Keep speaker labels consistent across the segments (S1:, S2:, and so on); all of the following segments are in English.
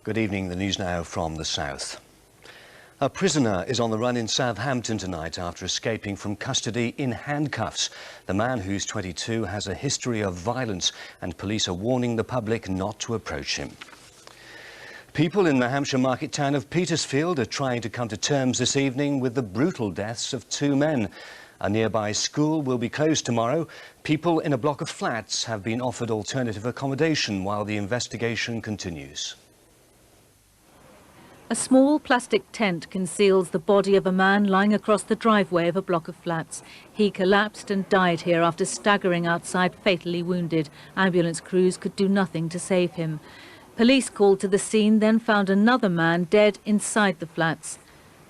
S1: Good evening, the news now from the south. A prisoner is on the run in Southampton tonight after escaping from custody in handcuffs. The man, who's 22, has a history of violence and police are warning the public not to approach him. People in the Hampshire market town of Petersfield are trying to come to terms this evening with the brutal deaths of two men. A nearby school will be closed tomorrow. People in a block of flats have been offered alternative accommodation while the investigation continues.
S2: A small plastic tent conceals the body of a man lying across the driveway of a block of flats. He collapsed and died here after staggering outside, fatally wounded. Ambulance crews could do nothing to save him. Police called to the scene, then found another man dead inside the flats.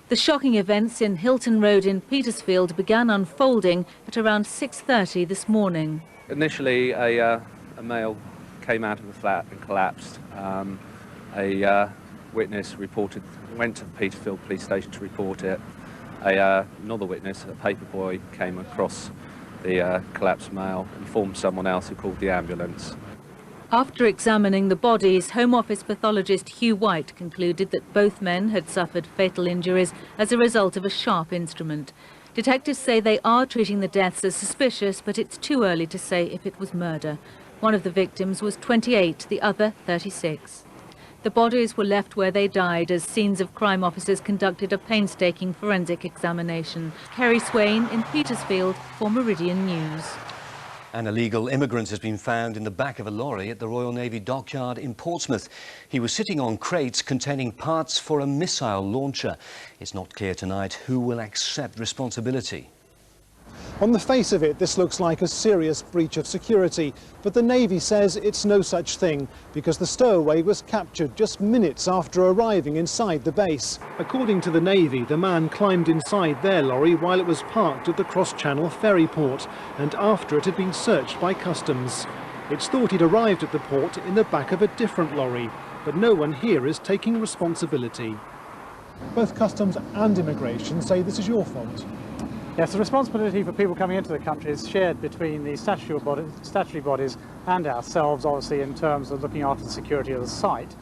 S2: The shocking events in Hilton Road in Petersfield began unfolding at around 6:30 this morning.
S3: Initially, a male came out of the flat and collapsed. A witness went to the Petersfield police station to report it. Another witness, a paper boy, came across the collapsed male, informed someone else who called the ambulance.
S2: After examining the bodies, Home Office pathologist Hugh White concluded that both men had suffered fatal injuries as a result of a sharp instrument. Detectives say they are treating the deaths as suspicious, but it's too early to say if it was murder. One of the victims was 28, the other 36. The bodies were left where they died as scenes of crime officers conducted a painstaking forensic examination. Kerry Swain in Petersfield for Meridian News.
S1: An illegal immigrant has been found in the back of a lorry at the Royal Navy dockyard in Portsmouth. He was sitting on crates containing parts for a missile launcher. It's not clear tonight who will accept responsibility.
S4: On the face of it, this looks like a serious breach of security, but the Navy says it's no such thing because the stowaway was captured just minutes after arriving inside the base. According to the Navy, the man climbed inside their lorry while it was parked at the cross-channel ferry port and after it had been searched by customs. It's thought he'd arrived at the port in the back of a different lorry, but no one here is taking responsibility. Both customs and immigration say this is your fault.
S5: Yes, the responsibility for people coming into the country is shared between the statutory bodies and ourselves, obviously, in terms of looking after the security of the site.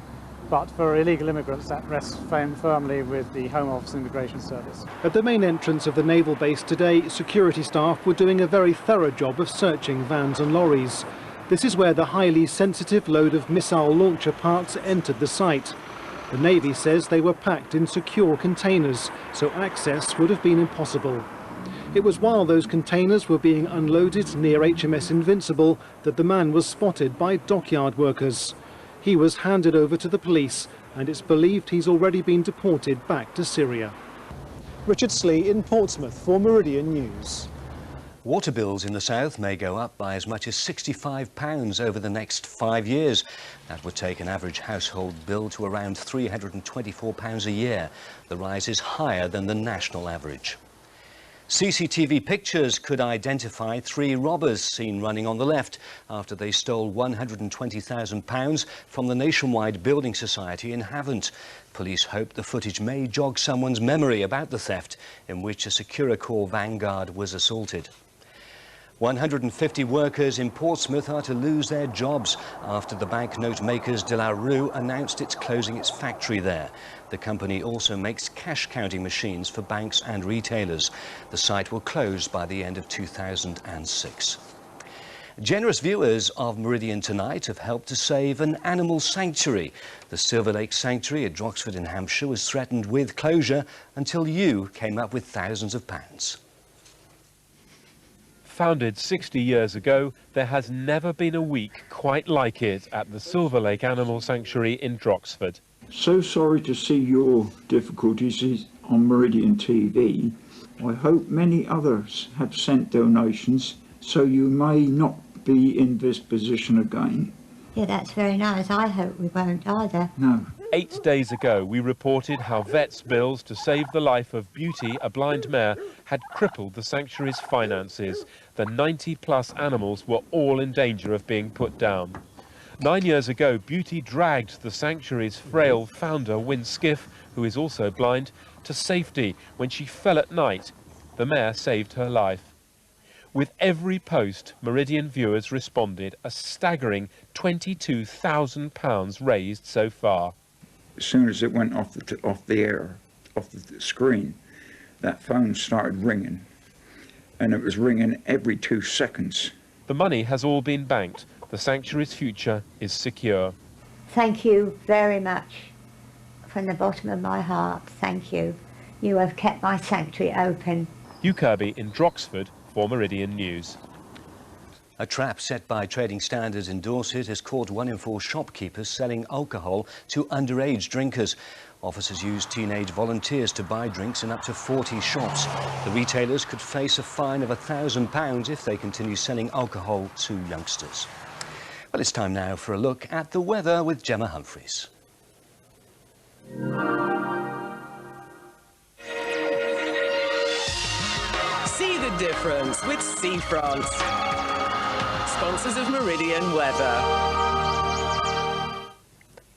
S5: But for illegal immigrants, that rests firmly with the Home Office and Immigration Service.
S4: At the main entrance of the naval base today, security staff were doing a very thorough job of searching vans and lorries. This is where the highly sensitive load of missile launcher parts entered the site. The Navy says they were packed in secure containers, so access would have been impossible. It was while those containers were being unloaded near HMS Invincible that the man was spotted by dockyard workers. He was handed over to the police and it's believed he's already been deported back to Syria. Richard Slee in Portsmouth for Meridian News.
S1: Water bills in the south may go up by as much as £65 over the next 5 years. That would take an average household bill to around £324 a year. The rise is higher than the national average. CCTV pictures could identify 3 robbers seen running on the left after they stole £120,000 from the Nationwide Building Society in Havant. Police hope the footage may jog someone's memory about the theft in which a Securicor vanguard was assaulted. 150 workers in Portsmouth are to lose their jobs after the banknote makers De La Rue announced it's closing its factory there. The company also makes cash counting machines for banks and retailers. The site will close by the end of 2006. Generous viewers of Meridian Tonight have helped to save an animal sanctuary. The Silver Lake Sanctuary at Droxford in Hampshire was threatened with closure until you came up with thousands of pounds.
S6: Founded 60 years ago, there has never been a week quite like it at the Silver Lake Animal Sanctuary in Droxford.
S7: So sorry to see your difficulties on Meridian TV. I hope many others have sent donations so you may not be in this position again.
S8: Yeah, that's very nice. I hope we won't either.
S7: No.
S6: 8 days ago, we reported how vets' bills to save the life of Beauty, a blind mare, had crippled the sanctuary's finances. The 90-plus animals were all in danger of being put down. 9 years ago, Beauty dragged the sanctuary's frail founder, Win Skiff, who is also blind, to safety when she fell at night. The mare saved her life. With every post, Meridian viewers responded, a staggering £22,000 raised so far.
S7: as soon as it went off the screen, that phone started ringing, and it was ringing every 2 seconds.
S6: The money has all been banked. The sanctuary's future is secure.
S8: Thank you very much. From the bottom of my heart, thank you. You have kept my sanctuary open.
S6: Hugh Kirby in Droxford for Meridian News.
S1: A trap set by Trading Standards in Dorset has caught 1 in 4 shopkeepers selling alcohol to underage drinkers. Officers used teenage volunteers to buy drinks in up to 40 shops. The retailers could face a fine of £1,000 if they continue selling alcohol to youngsters. Well, it's time now for a look at the weather with Gemma Humphreys.
S9: See the difference with Sea France, sponsors of Meridian Weather.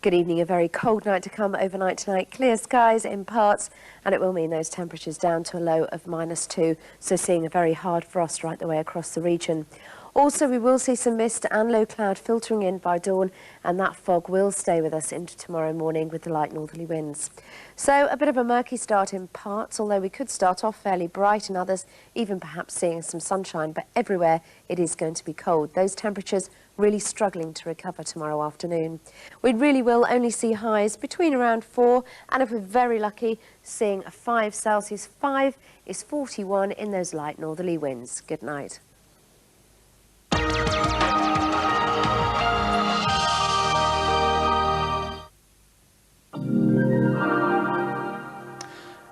S10: Good evening. A very cold night to come overnight tonight. Clear skies in parts, and it will mean those temperatures down to a low of -2, so seeing a very hard frost right the way across the region. Also, we will see some mist and low cloud filtering in by dawn, and that fog will stay with us into tomorrow morning with the light northerly winds. So a bit of a murky start in parts, although we could start off fairly bright in others, even perhaps seeing some sunshine, but everywhere it is going to be cold. Those temperatures really struggling to recover tomorrow afternoon. We really will only see highs between around 4, and if we're very lucky, seeing a 5 Celsius. 5 is 41 in those light northerly winds. Good night.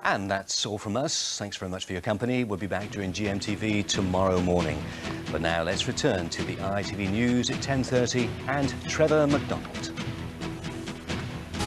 S1: And that's all from us. Thanks very much for your company. We'll be back during GMTV tomorrow morning. But now let's return to the ITV News at 10:30 and Trevor McDonald.